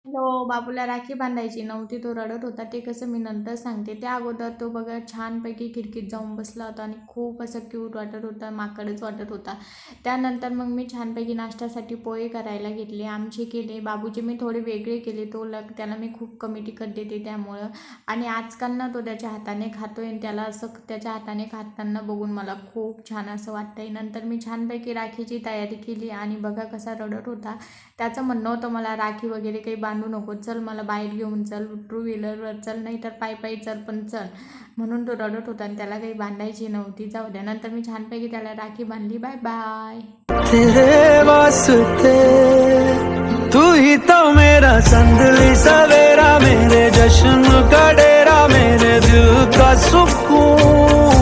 हो, बाबूला राखी बांधायची नव्हती. तो रडत होता. ते कसं मी नंतर सांगते. त्या अगोदर तो बघा छानपैकी खिडकीत जाऊन बसला होता आणि खूप असं क्यूट वाटत होता, माकडच वाटत होता. त्यानंतर मग मी छानपैकी नाश्त्यासाठी पोहे करायला घेतले. आमचे केले, बाबूचे मी थोडे वेगळे केले. त्याला मी खूप कमी तिखट देते त्यामुळं. आणि आजकाल ना तो त्याच्या हाताने खातोय आणि त्याला असं त्याच्या हाताने खाताना बघून मला खूप छान असं वाटतंय. नंतर मी छानपैकी राखीची तयारी केली आणि बघा कसा रडत होता. त्याचं म्हणणं होतं मला राखी वगैरे काही बांधू नको, चल मला बाहेर घेऊन चल, टू व्हीलरवर चल, नाही तर पायी चल, पण चल. म्हणून तो रडत होता आणि त्याला काही बांधायची नव्हती. जाऊ द्या. नंतर मी छानपैकी त्याला राखी बांधली. Bye bye. तेरे वास्ते तू ही तो मेरा संदली सवेरा, मेरे जश्न का डेरा, मेरे दिल का सुकून।